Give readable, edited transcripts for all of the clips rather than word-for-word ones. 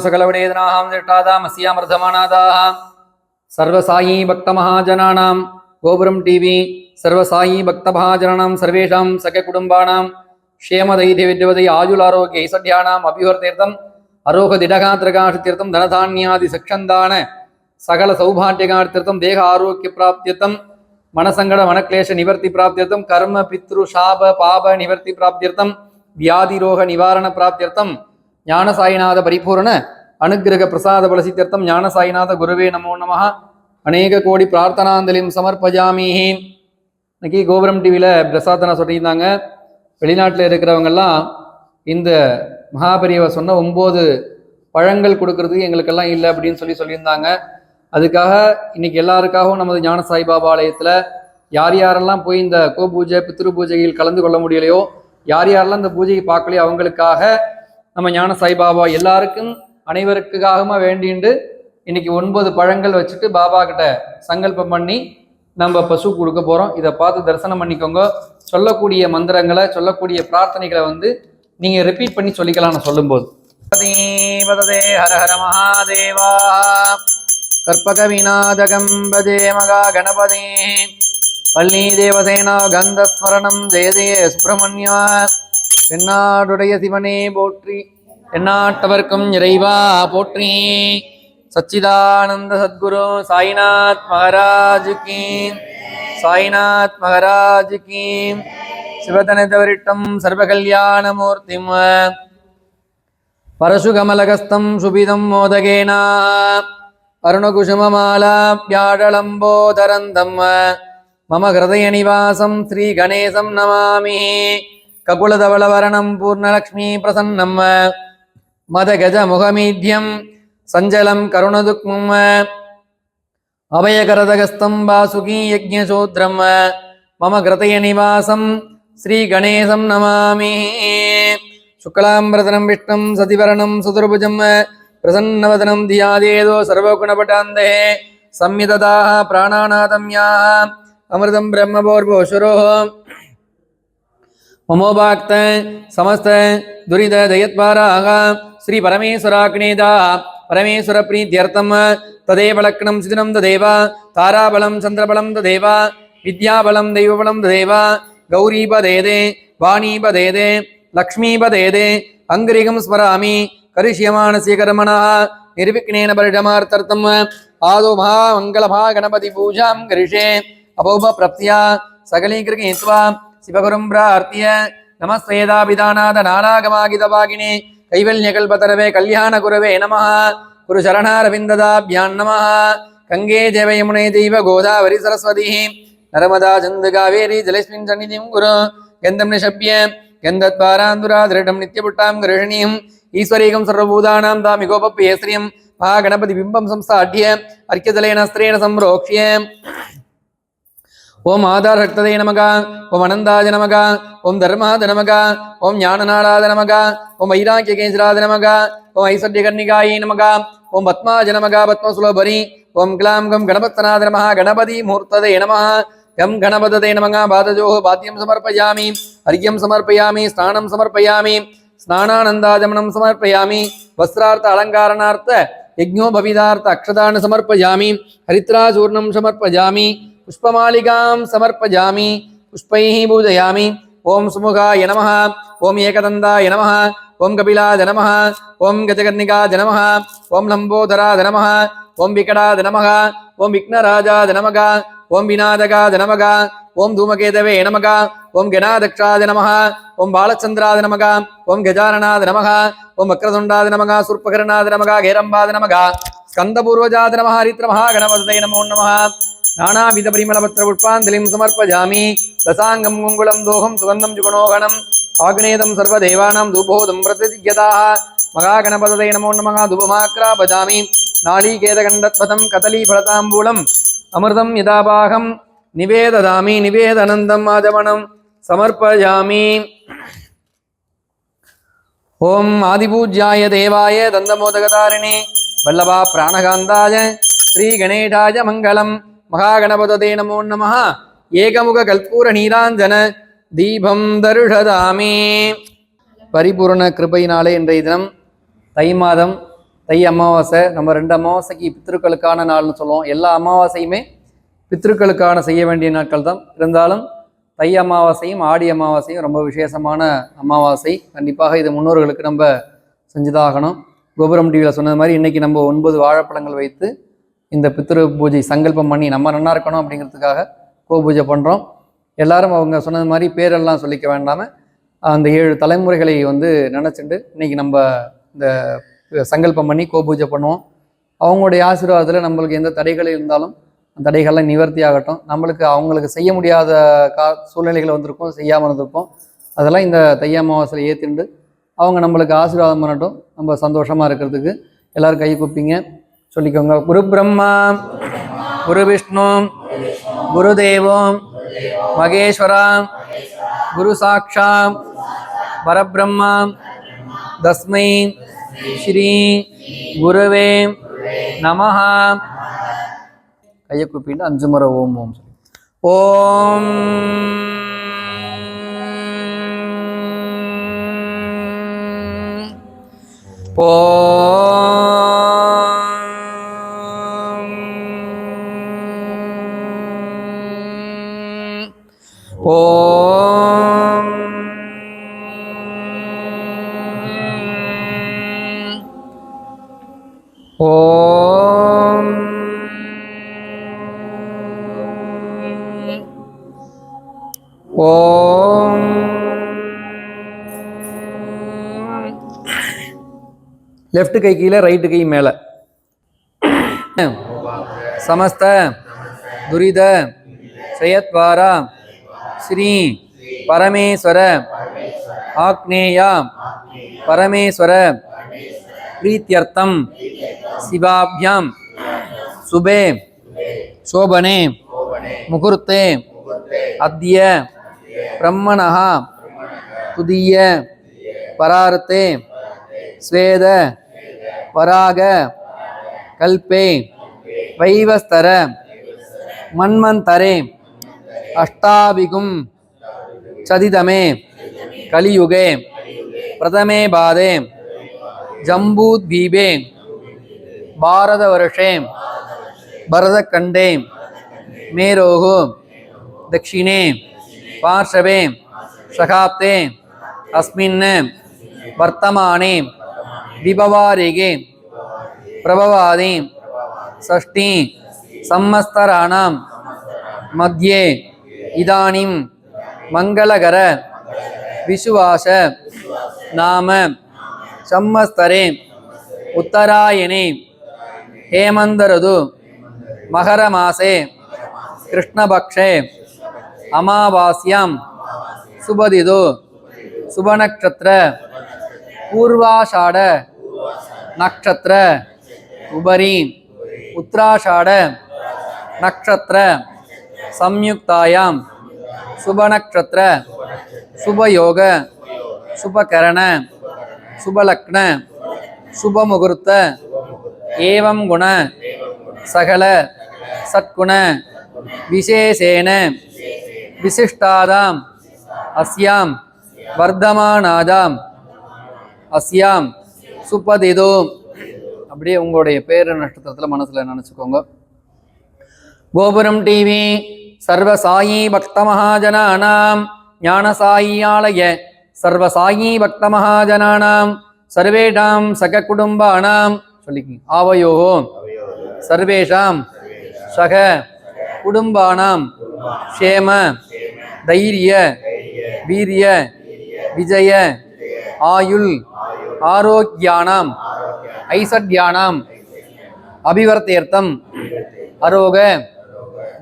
सकलवडेदनाहं दृष्टादामस्यामर्धमानादाः सर्वसाई भक्तमहाजनानां गोपुरं TV सर्वसाई भक्तमहाजनानां सर्वेषां सख्यकुटुम्बानां क्षेमदैर्यविद्यवदै आयुलारोग्य ऐश्वर्याणाम् अभिवर्तीर्थम् अरोगदिडगात्रगार्थीर्थं धनधान्यादिसक्षन्दान सकल सौभाग्यगार्थीर्थं देह आरोग्य प्राप्त्यर्थं मनसंगड मनक्लेश निवर्ति प्राप्त्यर्थं कर्म पितृ शाप पाप निवर्ति प्राप्त्यर्थं व्याधिरोग निवारण प्राप्त्यर्थं ஞான சாயிநாத பரிபூர்ண அனுகிரக பிரசாத பலசித்தியர்த்தம் ஞான சாயிநாத குருவே நமோ நமஹ அநேக கோடி பிரார்த்தனாந்தலிம் சமர்ப்பஜாமி. இன்னைக்கு கோபுரம் டிவியில் பிரசாதனா சொல்லியிருந்தாங்க, வெளிநாட்டில் இருக்கிறவங்கெல்லாம் இந்த மகாபெரியவ சொன்ன 9 பழங்கள் கொடுக்கறதுக்கு எங்களுக்கெல்லாம் இல்லை அப்படின்னு சொல்லியிருந்தாங்க. அதுக்காக இன்னைக்கு எல்லாருக்காகவும் நமது ஞான சாய்பாபா ஆலயத்தில் யார் யாரெல்லாம் போய் இந்த கோ பூஜை பித்ரு பூஜையில் கலந்து கொள்ள முடியலையோ, யார் யாரெல்லாம் இந்த பூஜையை பார்க்கலையோ அவங்களுக்காக நம்ம ஞான சாய்பாபா எல்லாருக்கும் அனைவருக்காகமா வேண்டிண்டு இன்னைக்கு 9 பழங்கள் வச்சுட்டு பாபா கிட்ட சங்கல்பம் பண்ணி நம்ம பசு கொடுக்க போறோம். இதை பார்த்து தரிசனம் பண்ணிக்கோங்க. சொல்லக்கூடிய மந்திரங்களை சொல்லக்கூடிய பிரார்த்தனைகளை நீங்க ரிப்பீட் பண்ணி சொல்லிக்கலாம். நான் சொல்லும்போது ஹர ஹர மகாதேவா கற்பக விநாதகம் பதே மகா கணபதே பள்ளி தேவசேனா கந்தஸ்மரணம் ஜெய ஜெய சுப்பிரமணியா. தென்னாடுடைய சிவனே போற்றி, எந்நாட்டவர்க்கும் இறைவா போற்றி. சச்சிதானந்த சத்குரு சாய்நாத் மகாராஜ் கீ, சாய்நாத் மகாராஜ் கீ. சிவதனதவரிட்டம் சர்வகல்யாணமூர்த்திம் பரசுகமலகஸ்தம் சுபிதம் மோதகேனா அருணகுசுமமாலாப்யாடலம்போதரந்தம் மம ஹிருதய நிவாசம் ஸ்ரீ கணேசம் நமாமி. ககுலதவளவரணம் பூர்ணலக்ஷ்மி பிரசன்னம் மதகஜ முகமீட்யம் சஞ்சலம் கருணதுக்மம் அபயகரதகஸ்தம் வாசுகி யஜ்ஞசூத்ரம் மம கிருதய நிவாசம் ஸ்ரீ கணேசம் நமாமி. சுக்லாம்பிரதனம் விஷ்ணும் சதிவரணம் சுதுர்புஜம் பிரசன்னவதனம் தியாதேதோ சர்வகுணபட்டாந்தே சம்மிததாக பிராணாநாதம்யாக அமிர்தம் பிரம்மபோர்போஷுரோ மமோபாக்த சமஸ்த துரித ஜயத்வாராக ஸ்ரீ பரமேஸ்வராக்னேதா பரமேஸ்வர பிரீத்தியர்த்தம் ததேவ லக்னம் சிதினம் ததேவ தாராபலம் சந்திரபலம் ததேவ வித்யாபலம் தெய்வபலம் ததேவ கௌரீபதேதே வாணீபதேதே லக்ஷ்மீபதேதே அங்கிரிகம் ஸ்மராமி கரிஷ்யமானஸ்ய கர்மணः நிர்விக்னேன பரிடமார்த்தர்த்தம் ஆதோ மகாமங்கலமா கணபதி பூஜாம் கரிஷே அபௌப பிரப்தியா சகலீகிருகேத்வா சிவகுரும் பிரார்த்திய நமஸ்தேதாபிதாநாத நானாகமாகிதவாகினே கைவல்யகல்பதரவே கல்யாண குரவே நமः குரு சரணாரவிந்ததாபியான் நமः. கங்கே ஜெயமுனை தெய்வ கோதாவரி சரஸ்வதி நர்மதா சந்து காவேரி ஜலஸ்மின் சன்னிதிம் குரு கந்தம் நிஷப்ய கந்தத்வாராந்துரா திருடம் நித்யபுட்டாம் கிருஷ்ணியும் ஈஸ்வரீகம் சர்வபூதானாம் தாமிகோபப்பியஸ்ரீயம் மகாகணபதி பிம்பம் சம்ஸ்தாட்ய அர்க்கியஜலேன அஸ்திரேண சம்ரோக்ஷ்ய. ஓம் ஆதார் ரக்ததே நமகா, ஓம் அனந்தாஜ நமகா, ஓம் தர்மாத நமகா, ஓம் ஞானநாடாத நமகா, ஓம் ஐராக்கியகேசராத நமகா, ஓம் ஐஸ்வர்யகர்ணிகாயை நமகா, ஓம் பத்மாஜ நமகா பத்மசுலபரி, ஓம் கிளாம் கம் கணபத்நாத நமஹ கணபதி மூர்த்ததே நமஹ கம் கணபததே நமகா. பாதஜோஹ பாத்தியம் சமர்ப்பயாமி, அர்க்யம் சமர்ப்பயாமி, ஸ்நானம் சமர்ப்பயாமி, ஸ்நானானந்தாஜமனம் சமர்ப்பயாமி, வஸ்திரார்த்த அலங்காரணார்த்த யஜ்ஞோபவிதார்த்த அக்ஷதான சமர்ப்பயாமி, ஹரித்ராசூர்ணம் சமர்ப்பயாமி, புஷ்பமாலிகாம் சமர்ப்பயாமி, புஷ்பைஹ பூஜயாமி. ஓம் சுமுகாய நமஹ, ஓம் ஏகதந்தாய நமஹ, ஓம் கபிலாய நமஹ, ஓம் கஜகர்ணிகாய நமஹ, ஓம் லம்போதராய நமஹ, ஓம் விகடாய நமஹ, ஓம் விக்னராஜாய நமஹ, ஓம் விநாதகாய நமஹ, ஓம் தூமகேதவே நமஹ, ஓம் கணாதக்ஷாய நமஹ, ஓம் பாலச்சந்திராய நமஹ, ஓம் கஜானனாய நமஹ, ஓம் வக்ரதுண்டாய நமஹ, சூர்பகர்ணாய நமஹ, கேரம்பாய நமஹ, ஸ்கந்தபூர்வஜாய நமஹ, ஹரித்ரமஹா கணபதயே நமோ நமஹ. நானாவித பரிமளபத்திர புஷ்பாஞ்சலிம் சமர்ப்பயாமி, தசாங்கம் குங்குளம் தோகம் சுகந்தம் ஜுகுணோகணம் ஆக்னேதம் சர்வதேவானாம் தூபோதம் பிரதிஜ்யதாः மகாகணபதயே நமோ நமः. தூபமாக்ராபஜாமி, நாளீகேதகண்டத்வதம் கதலீஃபலதாம்பூலம் அமிர்தம் யதாபாகம் நிவேததாமி, நிவேதனந்தம் ஆஜமனம் சமர்ப்பயாமி. ஓம் ஆதிபூஜ்யாய தேவாய தந்தமோதகதாரிணே வல்லபா பிராணகாந்தாய ஸ்ரீ கணேஷாய மங்களம். மகாகணபதே நமோ நமः. ஏகமுக கல்பூர நீராஞ்சன தீபம் தருஷதாமே. பரிபூர்ண கிருபையினாலே இன்றைய தினம் தை மாதம் தை அமாவாசை. நம்ம 2 அமாவாசைக்கு பித்ருக்களுக்கான நாள்னு சொல்லுவோம். எல்லா அமாவாசையுமே பித்ருக்களுக்கான செய்ய வேண்டிய நாட்கள் தான். இருந்தாலும் தை அமாவாசையும் ஆடி அமாவாசையும் ரொம்ப விசேஷமான அமாவாசை. கண்டிப்பாக இது முன்னோர்களுக்கு நம்ம செஞ்சுதாகணும். கோபுரம் டிவியில் சொன்னது மாதிரி இன்றைக்கி நம்ம 9 வாழைப்பழங்கள் வைத்து இந்த பித்ரு பூஜை சங்கல்பம் பண்ணி நம்ம நல்லா இருக்கணும் அப்படிங்கிறதுக்காக பூஜை பண்ணுறோம். எல்லாரும் அவங்க சொன்னது மாதிரி பேரெல்லாம் சொல்லிக்க வேண்டாமல் அந்த 7 தலைமுறைகளை நினச்சிட்டு இன்றைக்கி நம்ம இந்த சங்கல்பம் பண்ணி பூஜை பண்ணுவோம். அவங்களுடைய ஆசீர்வாதத்தில் நம்மளுக்கு எந்த தடைகள் இருந்தாலும் அந்த தடைகள்லாம் நிவர்த்தி ஆகட்டும். நம்மளுக்கு அவங்களுக்கு செய்ய முடியாத சூழ்நிலைகள் வந்திருக்கும், செய்யாமல் இருந்திருப்போம். அதெல்லாம் இந்த தை அமாவாசையில் ஏற்றிண்டு அவங்க நம்மளுக்கு ஆசீர்வாதம் பண்ணட்டும். நம்ம சந்தோஷமாக இருக்கிறதுக்கு எல்லோரும் கை கூப்பிங்க, சொல்லிக்கோங்க. குரு பிரம்மா குரு விஷ்ணு குரு தேவம் மகேஸ்வரா குரு சாட்சாத் பரபிரம்மா தஸ்மை ஸ்ரீ குருவே நமஹ. கையை கூப்பிட்டு 5 முறை ஓம் ஓம் சொல்லி ஓம். ஓம் ஓம் ஓம். லெஃப்ட் கை கீழே, ரைட்டு கை மேலே. சமஸ்த துரித க்ஷயத்வாரா ஸ்ரீ பரமேஸ்வர ஆக்னேயா பரமேஸ்வர பிரீத்யர்த்தம் சிவாபியாம் சுபே சோபனே முகூர்த்தே அத்ய பிரம்மணः துதிய பரார்த்தே ஸ்வேத வராக கல்பே வைவஸ்தர மன்வந்தரே அஷ்டாபிகும் சதிதமே கலியுகே பிரதமே பாதே ஜம்பூத்வீபே பாரதவர்ஷே பரதகண்டே மேரோஹு தக்ஷிணே பார்ஷவே சகாப்தே அஸ்மின் வர்த்தமானே விபவாரிகே பிரபவாதி ஷஷ்டி சம்மஸ்தராணாம் மத்யே இதானிம் மங்களகர விசுவாச நாம சம்மஸ்தரே உத்தராயணே ஹேமந்தரது மகரமாசே கிருஷ்ணபக்ஷே அமாவாஸ்யாம் சுபதிது சுபநக்ஷத்ர பூர்வாஷாட நக்ஷத்ர உபரி உத்ராஷாட நக்ஷத்ர சம்யுக்தாயாம் சுபநக்ஷத்ர சுபயோக சுபகரண சுபலக்ன சுபமுகூர்த்த ஏவம் குண சகல சத்குண விசேஷேன விசிஷ்டாதாம் அஸ்யாம் வர்தமானாதாம் அஸ்யாம் சுபதிதோ. அப்படியே உங்களுடைய பேர் நட்சத்திரத்தில் மனசில் நினச்சிக்கோங்க. கோபுரம் டிவி சர்வசாயி பக்த மகாஜனானாம் ஞானசாயி ஆலய சர்வசாயி பக்த மகாஜனானாம் சர்வேஷாம் சக குடும்பானாம் சொல்லிக்கி ஆவயோஹோ சர்வேஷாம் சக குடும்பானாம் க்ஷேம தைரிய வீரிய விஜய ஆயுள் ஆரோக்கியானாம் ஐசட்யானாம் அபிவர்த்தேர்த்தம் அரோக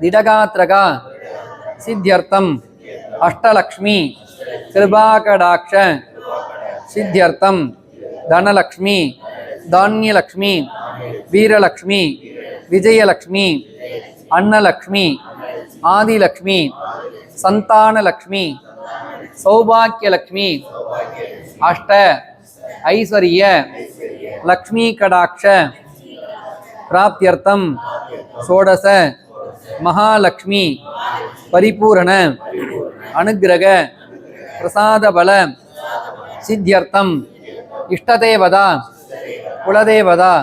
திடகாத்ரகா சித்தியர்த்தம் அஷ்டலக்ஷ்மி கிருபாகடாட்ச சித்தியர்த்தம் தனலக்ஷ்மி தானியலக்ஷ்மி வீரலக்ஷ்மி விஜயலக்ஷ்மி அன்னலக்ஷ்மி ஆதிலக்ஷ்மி சந்தானலக்ஷ்மி சௌபாக்கியலக்ஷ்மி அஷ்ட ஐஸ்வர்ய லக்ஷ்மி கடாட்ச प्राप्त्यर्थं षोडश महालक्ष्मी परिपूर्ण अनुग्रह प्रसादबल सिद्ध्यर्थं इष्टदेवता कुलदेवता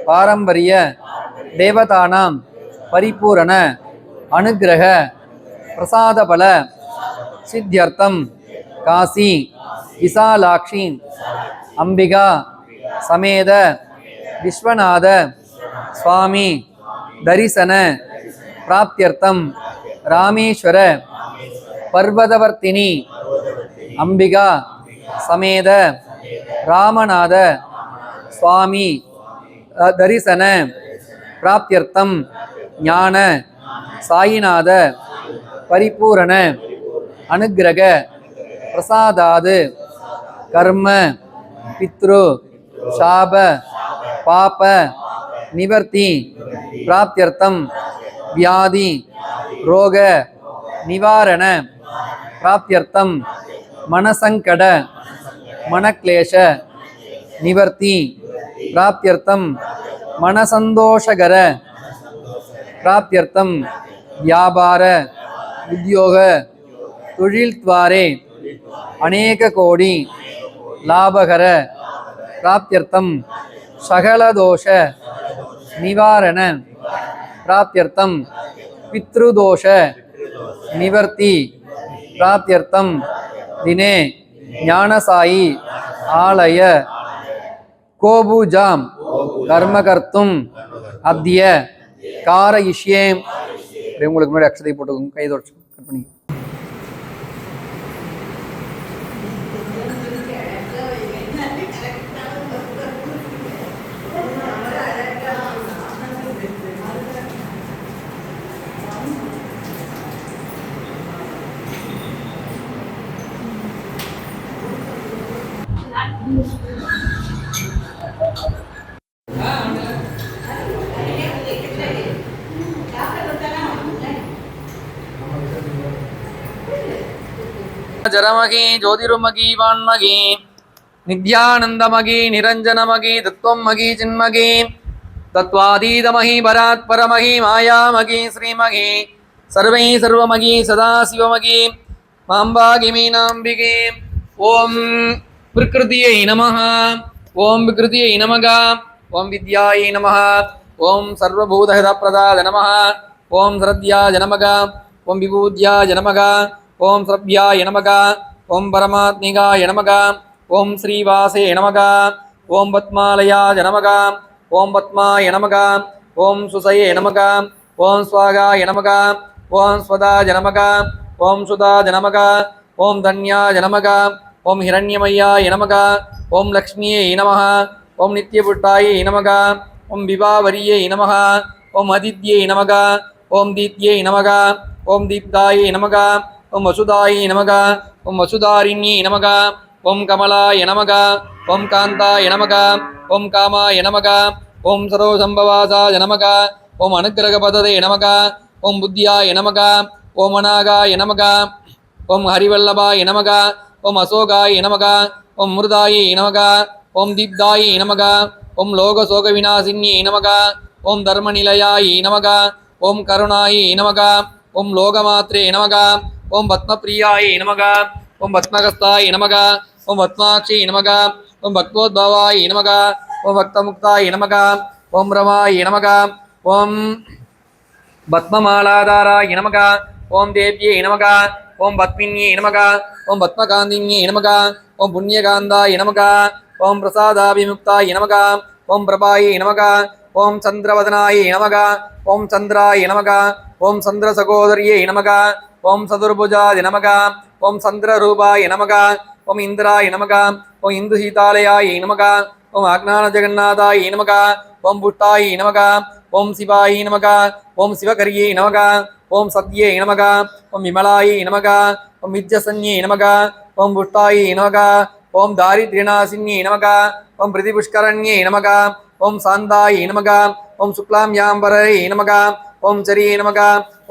पारंपर्य देवतानां परिपूर्ण अनुग्रह प्रसादबल सिद्ध्यर्थं काशी विशालाक्षी अंबिका समेत विश्वनाथ स्वामी दर्शन प्राप्त्यर्थं रामेश्वर पर्वतवर्तिनी अंबिका समेत रामनाथ स्वामी दर्शन प्राप्त्यर्थं ज्ञान साईनाथ परिपूर्ण अनुग्रह प्रसादाद कर्म पितृ शाप पाप निवर्ति प्राप्त्यर्थं व्याधि रोग निवारण प्राप्त्यर्थं मनसंकट मनक्लेश निवर्ति प्राप्त्यर्थं मनसंतोषकर प्राप्त्यर्थं व्यापार उद्योग तुजिल्द्वारे अनेक कोटि लाभकर प्राप्त्यर्थं सकल दोष निवारण प्राप्त्यर्थं पितृदोष निवर्ति प्राप्त्यर्थं दिने ज्ञानसाई आलय कोबूजां कर्म कर्तुम अद्य कारयिष्ये உங்களுக்கு முன்னாடி அக்ஷதை போட்டுக்கோங்க கை தொடச்சு கட் பண்ணி जरमगी ज्योतिरुमगी वान्मगी नित्यानंदमगी निरंजनमगी तत्वमगी चिन्मगी तत्वातीतमही परात् परमगी मायामगी श्रीमगी सर्वै सर्वमगी सदाशिवमगी माम्बागी मीनाम्बिके ओम प्रकृतियै नमः ओम विकृतियै नमः ओम विद्यायै नमः ओम सर्वभूतहितप्रदाय नमः ओम श्रद्धाय नमः ओम विभूत्याय नमः ओम श्रव्याय नमः ओम परमात्मिकाय नमः ओम श्रीवासे नमः ओम पद्मालयाय नमः ओम पद्माय नमः ओम सुसये नमः ओम स्वागाय नमः ओम स्वदाय नमः ओम सुदाय नमः ओम धन्याय नमः ओम हिरण्यमय्याय नमः ओम लक्ष्मीये नमः ओम नित्यपुट्टाय नमः ओम विभावर्ये नमः ओम आदित्ये नमः ओम दीत्ये नमः ओम दीप्ताय नमः ओम वसुदाय नमः ओम वसुधारिण्ये नमः ओम कमलाय नमः ओम कांताय नमः ओम कामाय नमः ओम सर्वसंभवासाय नमः ओम अनुग्रहपदये नमः ओम बुद्ध्याय नमः ओम अनागाय नमः ओम हरिवल्लभाय नमः ओम अशोकाय नमः ओम मृदाय नमः ओम दीप्ताय नमः ओम लोकशोकविनाशिन्ये नमः ओम धर्मनिलयाय नमः ओम करुणाय नमः ओम लोकमात्रे नमः ओम पद्मप्रियाय नमः ओम पद्महस्ताय नमः ओम पद्माक्षी नमः ओम भक्तोद्भवाय नमः ओम भक्तमुक्ताय नमः ओम रमाय नमः ओम पद्ममालाधाराय नमः ओम देव्ये नमः ओम पद्मिन्ये नमः ओम पद्मकान्तिन्ये नमः ओम पुण्यकान्ताय नमः ओम प्रसादाभिमुक्ताय नमः ओम प्रभाय नमः ओम चंद्रवदनाय नमः ओम चंद्राय नमः ओम चंद्रसहोदर्ये नमः ओम सदुर्भुजाय नमः ओम चंद्ररूपाय नमः ओम इंद्राय नमः ओम इंदुशीतालयाय नमः ओम आज्ञानजगन्नाथाय नमः ओम पुष्टाय नमः ओम शिवाय नमः ओम शिवकर्ये नमः ओम सत्ये नमः ओम विमलाय नमः ओम विद्यसन्ये नमः ओम पुष्टाय नमः ओम दारिद्र्यनाशिन्ये नमः ओम प्रतिपुष्करण्ये नमः ओम शान्ताय नमः ओम शुक्लाम्याम्बरे नमः ओम चर्ये नमः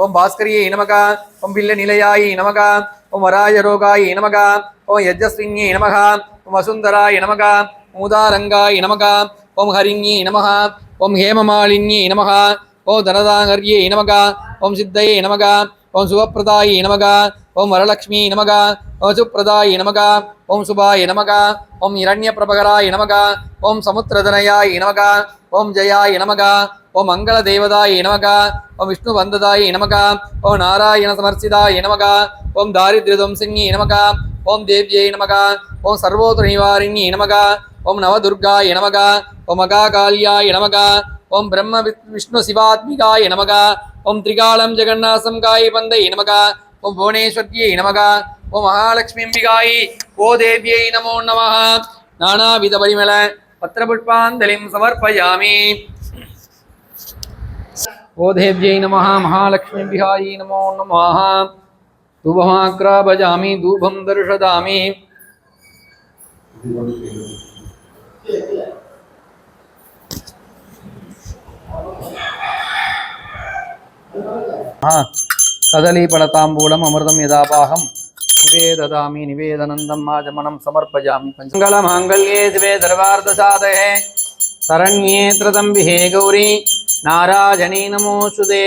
ओम भास्कर्ये नमः ओम बिल्लनिलयाय नमः ओम वरायरोगाय नमः ओम यज्ञस्विन्ये नमः ओम वसुन्धराय नमः ओम उदारंगाय नमः ओम हरिण्ये नमः ஓம் ஹேமமாலின்யே நமக, ஓம் தனதாங்கர்யே நமக, ஓம் சித்தையே நமக, ஓம் சுபப்பிரதாயே நமக, ஓம் வரலக்ஷ்மி நமக, ஓம் சுப்ரதாய நமக, ஓம் சுபாய நமக, ஓம் இரண்யபிரபகராய நமக, ஓம் சமுத்திரதனயாய நமக, ஓம் ஜயாய நமக, ஓம் மங்கள தேவதாய நமக, ஓம் விஷ்ணு வந்ததாய நமக, ஓம் நாராயண சமர்சிதாய நமக, ஓம் தாரித்ரியதம்சின்யே நமக, ஓம் தேவ்யை நமக, ஓம் சர்வோதர நிவாரிண்யே நமக, ஓம் நவதுர்காய நமக, ஓம் மகாகாளியாய நமக, ஓம் பிரம்ம விஷ்ணு சிவாத்மிகாய நமக, ஓம் திரிகாலம் ஜெகநாசம் காய பந்தை நமக, ஓம் புவனேஸ்வர்யை நமக, ஓம் மகாலட்சுமி அம்பிகாயை ஓ தேவியை நமோ நமः. நானாவித பரிமள பத்திரபுஷ்பாஞ்சலிம் சமர்ப்பயாமி. ஓ தேவ்யை நமः மகாலட்சுமி அம்பிகாயை நமோ நமः. धूपमाग्रापयामि धूपं दर्शयामि. कदलीफलताम्बूलम् अमृतं यदापाहं निवेदयामि निवेदनन्दं माजमनं समर्पयामि. मङ्गलमाङ्गल्ये शिवे सर्वार्थसाधके शरण्ये त्र्यम्बके गौरी नारायणी नमोऽस्तुते.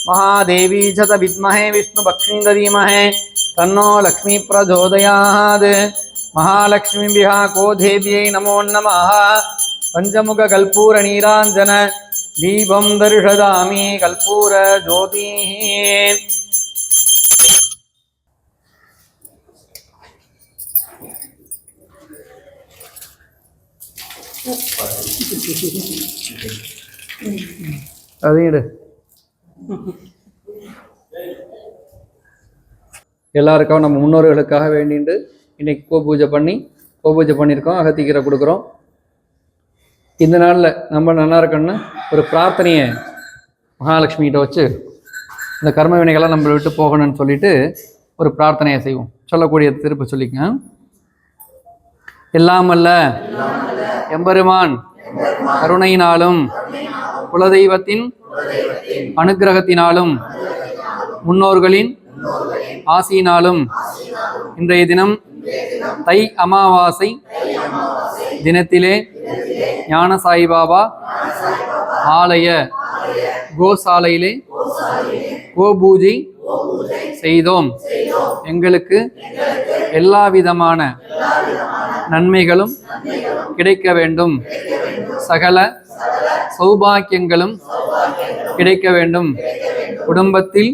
महादेवी च विद्महे विष्णुपत्नी धीमहि तन्नो लक्ष्मी प्रचोदयात्. महालक्ष्मीभ्यः को देव्यै नमो नमः. पञ्चमुखकर्पूरनीराञ्जन दीपं दर्शयामि कर्पूरज्योतिः. अदीड எல்லாருக்கும் நம்ம முன்னோர்களுக்காக வேண்டிட்டு இன்னைக்கு கோபூஜை பண்ணியிருக்கோம். அகத்திக்கீரை கொடுக்குறோம். இந்த நாளில் நம்ம நல்லா இருக்கணும்னு ஒரு பிரார்த்தனையை மகாலட்சுமிகிட்ட வச்சு இந்த கர்ம வினைகள்லாம் நம்மளை விட்டு போகணும்னு சொல்லிட்டு ஒரு பிரார்த்தனையை செய்வோம். சொல்லக்கூடிய திருப்பி சொல்லிக்கங்க. எல்லாமல்ல எம்பெருமான் கருணையினாலும் குலதெய்வத்தின் அனுக்கிரகத்தினாலும் முன்னோர்களின் ஆசியினாலும் இன்றைய தினம் தை அமாவாசை தினத்திலே ஞான சாய்பாபா ஆலய கோசாலையிலே கோபூஜை செய்தோம். எங்களுக்கு எல்லா விதமான நன்மைகளும் கிடைக்க வேண்டும், சகல சௌபாக்கியங்களும் கிடைக்க வேண்டும், குடும்பத்தில்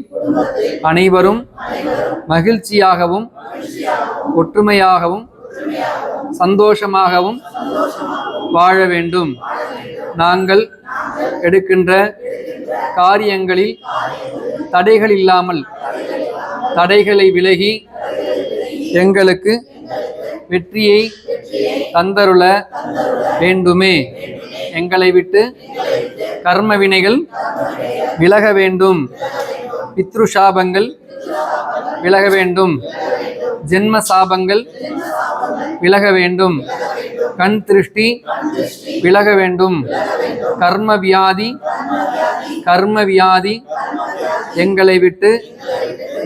அனைவரும் மகிழ்ச்சியாகவும் ஒற்றுமையாகவும் சந்தோஷமாகவும் வாழ வேண்டும். நாங்கள் எடுக்கின்ற காரியங்களில் தடைகள் இல்லாமல் தடைகளை விலகி எங்களுக்கு வெற்றியை தந்தருள வேண்டுமே. எங்களை விட்டு கர்ம வினைகள் விலக வேண்டும், பித்ரு சாபங்கள் விலக வேண்டும், ஜென்ம சாபங்கள் விலக வேண்டும், கண் திருஷ்டி விலக வேண்டும், கர்ம வியாதி எங்களை விட்டு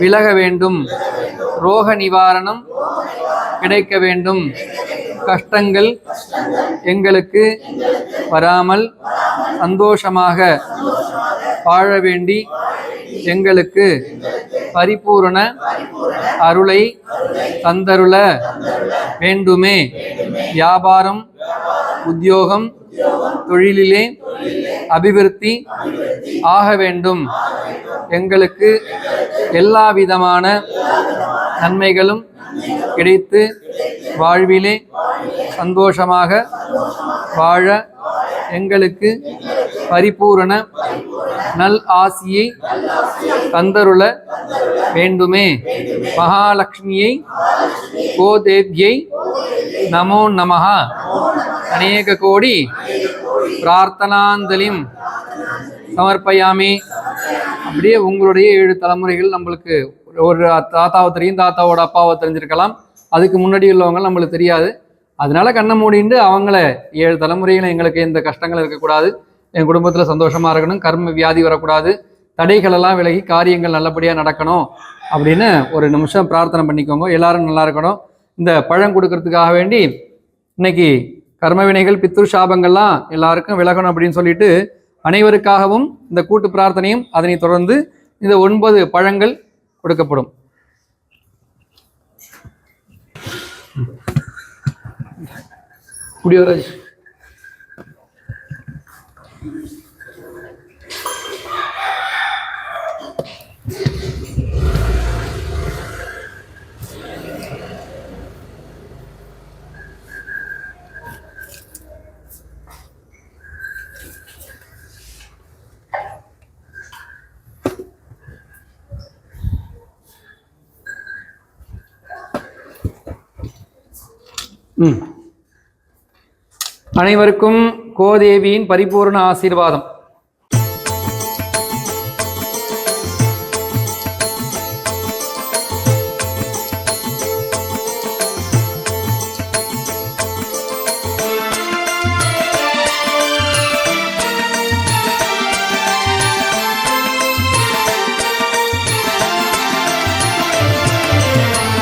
விலக வேண்டும், ரோக நிவாரணம் கிடைக்க வேண்டும், கஷ்டங்கள் எங்களுக்கு வராமல் சந்தோஷமாக வாழ வேண்டி எங்களுக்கு பரிபூரண அருளை தந்தருள வேண்டுமே. வியாபாரம், உத்தியோகம், தொழிலிலே அபிவிருத்தி ஆக வேண்டும். எங்களுக்கு எல்லா விதமான நன்மைகளும் கிடைத்து வாழ்விலே சந்தோஷமாக வாழ எங்களுக்கு பரிபூரண நல் ஆசியை தந்தருள வேண்டுமே. மகாலட்சுமியை கோதேவ்யை நமோ நமः. அநேக கோடி பிரார்த்தனாஞ்சலிம் சமர்ப்பயாமி. அப்படியே உங்களுடைய 7 தலைமுறைகள் நம்மளுக்கு ஒரு தாத்தாவை தெரியும், தாத்தாவோட அப்பாவை தெரிஞ்சிருக்கலாம், அதுக்கு முன்னாடி உள்ளவங்க நம்மளுக்கு தெரியாது. அதனால கண்ணை மூடிண்டு அவங்கள 7 தலைமுறைகளும் எங்களுக்கு எந்த கஷ்டங்கள் இருக்கக்கூடாது, என் குடும்பத்தில் சந்தோஷமாக இருக்கணும், கர்ம வியாதி வரக்கூடாது, தடைகளெல்லாம் விலகி காரியங்கள் நல்லபடியாக நடக்கணும் அப்படின்னு ஒரு நிமிஷம் பிரார்த்தனை பண்ணிக்கோங்க. எல்லாரும் நல்லா இருக்கணும். இந்த பழம் கொடுக்கறதுக்காக வேண்டி இன்னைக்கு கர்மவினைகள் பித்ரு சாபங்கள்லாம் எல்லாருக்கும் விலகணும் அப்படின்னு சொல்லிட்டு அனைவருக்காகவும் இந்த கூட்டு பிரார்த்தனையும் அதனை தொடர்ந்து இந்த 9 பழங்கள் கொடுக்கப்படும். குடியோராஜ் அனைவருக்கும் கோதேவியின் பரிபூர்ண ஆசீர்வாதம்.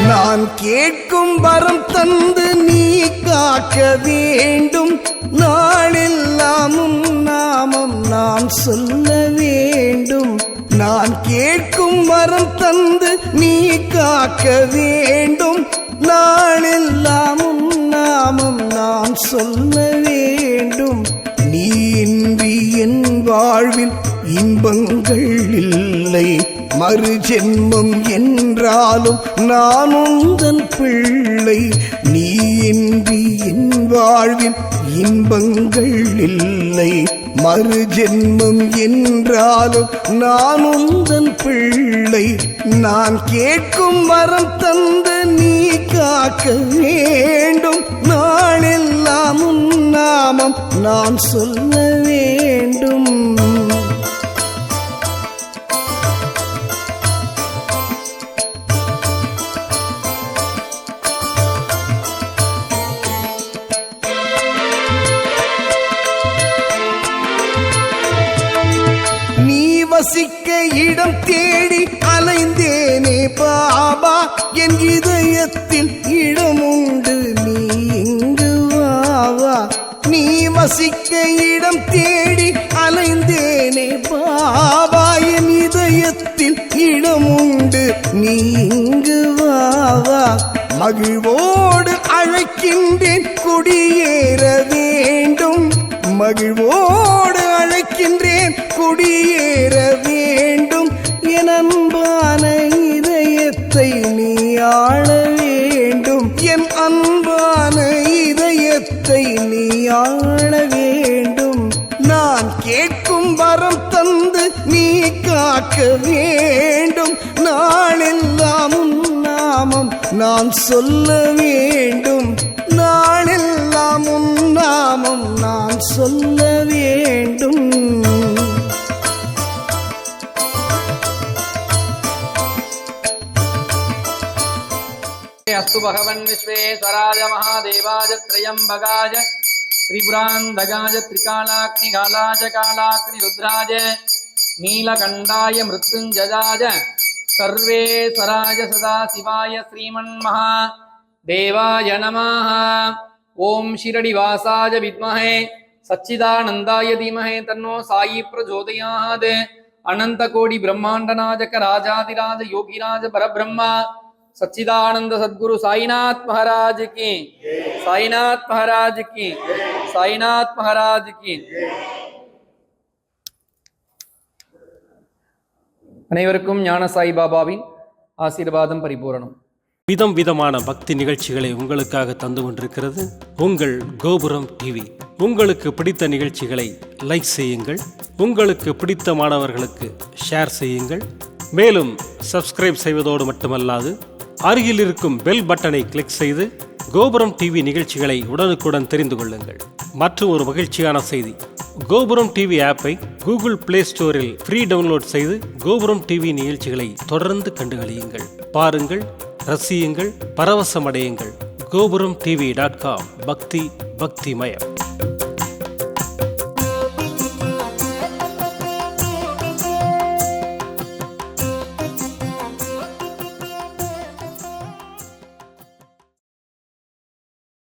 நான் கேட்கும் வரம் தந்து நீ காக்க வேண்டும், நாளெல்லாம் நாமம் நான் சொல்ல வேண்டும். நான் கேட்கும் வரம் தந்து நீ காக்க வேண்டும், நாளெல்லாம் நாமம் நான் சொல்ல வேண்டும். நீ இன்றி என் வாழ்வில் இன்பங்கள் இல்லை, மறு ஜென்மம் என்றாலும் நான் உந்தன் பிள்ளை. நீ இன்றி என் வாழ்வில் இன்பங்கள் இல்லை, மறு ஜென்மம் என்றாலும் நான் உந்தன் பிள்ளை. நான் கேட்கும் வரம் தந்து நீ காக்க வேண்டும், நாளெல்லாம் உன் நாமம் நான் சொல்ல வேண்டும். வசிக்க இடம் தேடி அலைந்தேனே பாபா, என் இதயத்தில் இடம் உண்டு நீ இங்கு வாவா. நீ வசிக்க இடம் தேடி அலைந்தேனே பாபா, என் இதயத்தில் இடம் உண்டு நீ இங்கு வாவா. மகிழ்வோடு அழைக்கின்றேன் குடியேற வேண்டும், மகிழ்வோடு அழைக்கின்றேன் குடியேற வேண்டும். என் அன்பான இதயத்தை நீ ஆள வேண்டும், என் அன்பான இதயத்தை நீ ஆள வேண்டும். நான் கேட்கும் வரம் தந்து நீ காக்க வேண்டும், நாளெல்லாம் உன் நாமம் நான் சொல்ல வேண்டும், நாளெல்லாம் உன் நாமம் நான் சொல்ல வேண்டும். அஸ்து பகவன் விஸ்வேஸ்வராய மகாதேவாய த்ரயம்பகாய திரிபுராந்தகாய திரிகாலாக்னிகாலாய காலாக்னிருத்ராய நீலகண்டாய மிருத்யுஞ்சயாய சர்வேஸ்வராய சதாசிவாய ஸ்ரீமன்மஹா தேவாய நமः. ஓம் ஷிரடிவாசாய வித்மஹே சச்சிதானந்தாய தீமஹே தன்னோ சாயி பிரச்சோதயாத். அனந்த கோடி பிரம்மாண்டநாயக ராஜாதிராஜ யோகிராஜ பரபிரம்மா सच्चिदानंद सद्गुरु साईनाथ महाराज की, साईनाथ महाराज की, साईनाथ महाराज की. அனைவருக்கும் ஞான சாய் பாபாவின் ஆசீர்வாதம் பரிபூரணம். விதம் விதமான பக்தி நிகழ்ச்சிகளை உங்களுக்காக தந்து கொண்டிருக்கிறது உங்கள் கோபுரம் டிவி. உங்களுக்கு பிடித்த நிகழ்ச்சிகளை லைக் செய்யுங்கள், உங்களுக்கு பிடித்த மாணவர்களுக்கு ஷேர் செய்யுங்கள். மேலும் சப்ஸ்கிரைப் செய்வதோடு மட்டுமல்லாது அருகில் இருக்கும் பெல் பட்டனை கிளிக் செய்து கோபுரம் டிவி நிகழ்ச்சிகளை உடனுக்குடன் தெரிந்து கொள்ளுங்கள். மற்றும் ஒரு மகிழ்ச்சியான செய்தி, கோபுரம் டிவி ஆப்பை கூகுள் பிளே ஸ்டோரில் ஃப்ரீ டவுன்லோட் செய்து கோபுரம் டிவி நிகழ்ச்சிகளை தொடர்ந்து கண்டுகளியுங்கள், பாருங்கள், ரசியுங்கள், பரவசமடையுங்கள். கோபுரம் டிவி.com. பக்தி பக்திமயம்.